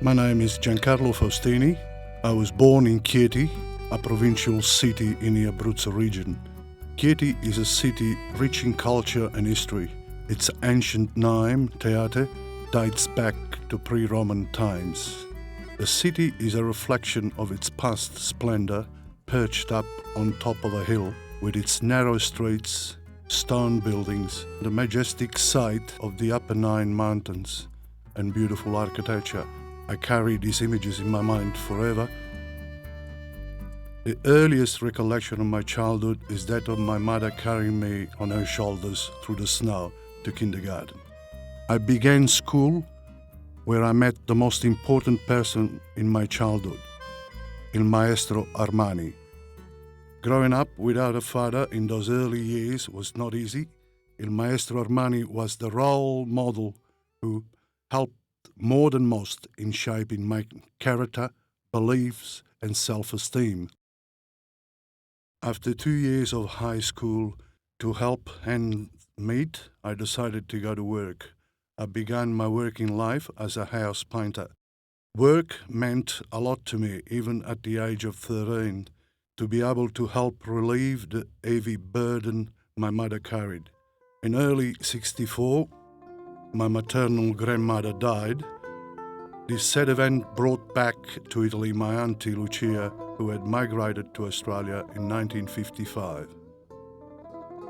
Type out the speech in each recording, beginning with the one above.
My name is Giancarlo Faustini. I was born in Chieti, a provincial city in the Abruzzo region. Chieti is a city rich in culture and history. Its ancient name, Teate, dates back to pre-Roman times. The city is a reflection of its past splendor, perched up on top of a hill with its narrow streets, stone buildings, the majestic sight of the Apennine Mountains, and beautiful architecture. I carry these images in my mind forever. The earliest recollection of my childhood is that of my mother carrying me on her shoulders through the snow to kindergarten. I began school where I met the most important person in my childhood, Il Maestro Armani. Growing up without a father in those early years was not easy. Il Maestro Armani was the role model who helped more than most in shaping my character, beliefs, and self-esteem. After 2 years of high school, to help ends meet, I decided to go to work. I began my working life as a house painter. Work meant a lot to me, even at the age of 13, to be able to help relieve the heavy burden my mother carried. In early '64, my maternal grandmother died. This sad event brought back to Italy my auntie Lucia, who had migrated to Australia in 1955.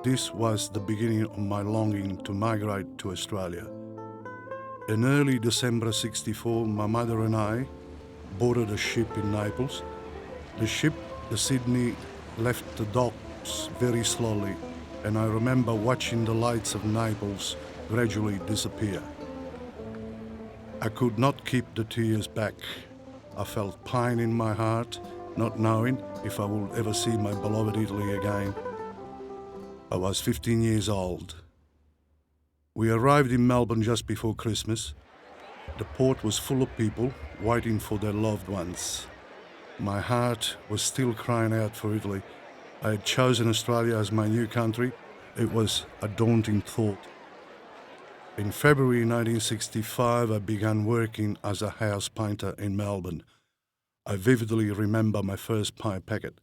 This was the beginning of my longing to migrate to Australia. In early December '64, my mother and I boarded a ship in Naples. The ship, the Sydney, left the docks very slowly, and I remember watching the lights of Naples gradually disappear. I could not keep the tears back. I felt pain in my heart, not knowing if I would ever see my beloved Italy again. I was 15 years old. We arrived in Melbourne just before Christmas. The port was full of people waiting for their loved ones. My heart was still crying out for Italy. I had chosen Australia as my new country. It was a daunting thought. In February 1965, I began working as a house painter in Melbourne. I vividly remember my first pie packet.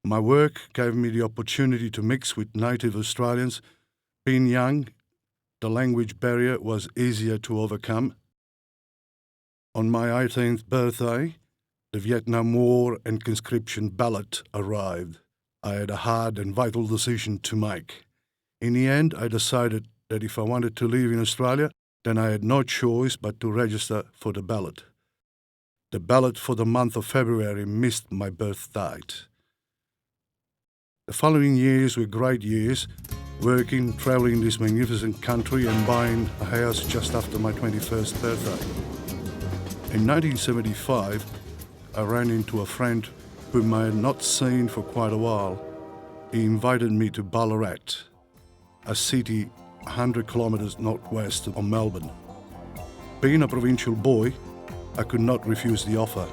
My work gave me the opportunity to mix with native Australians. Being young, the language barrier was easier to overcome. On my 18th birthday, the Vietnam War and conscription ballot arrived. I had a hard and vital decision to make. In the end, I decided that if I wanted to live in Australia, then I had no choice but to register for the ballot. The ballot for the month of February missed my birth date. The following years were great years, working, travelling this magnificent country and buying a house just after my 21st birthday. In 1975, I ran into a friend whom I had not seen for quite a while. He invited me to Ballarat, a city 100 kilometres northwest of Melbourne. Being a provincial boy, I could not refuse the offer.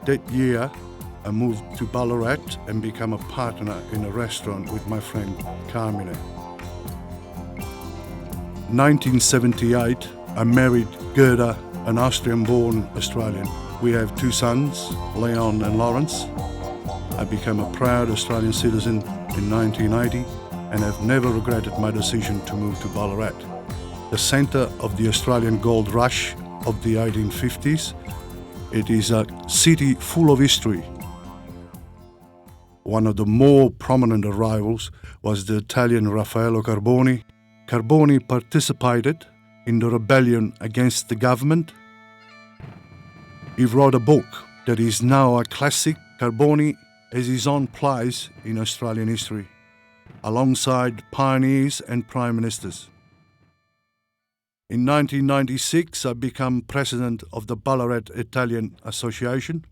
That year, I moved to Ballarat and became a partner in a restaurant with my friend Carmine. 1978, I married Gerda, an Austrian-born Australian. We have 2 sons, Leon and Lawrence. I became a proud Australian citizen in 1980 and have never regretted my decision to move to Ballarat, the centre of the Australian gold rush of the 1850s. It is a city full of history. One of the more prominent arrivals was the Italian Raffaello Carboni. Carboni participated in the rebellion against the government. He wrote a book that is now a classic. Carboni has his own place in Australian history, alongside pioneers and prime ministers. In 1996, I became president of the Ballarat Italian Association.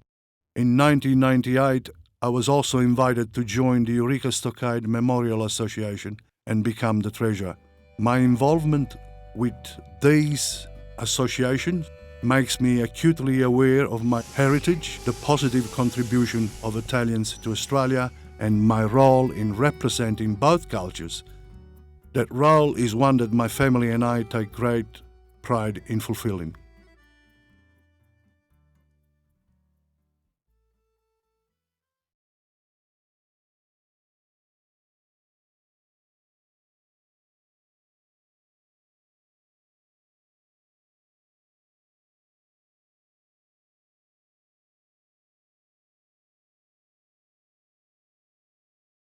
In 1998, I was also invited to join the Eureka Stockade Memorial Association and become the treasurer. My involvement with these associations makes me acutely aware of my heritage, the positive contribution of Italians to Australia, and my role in representing both cultures. That role is one that my family and I take great pride in fulfilling.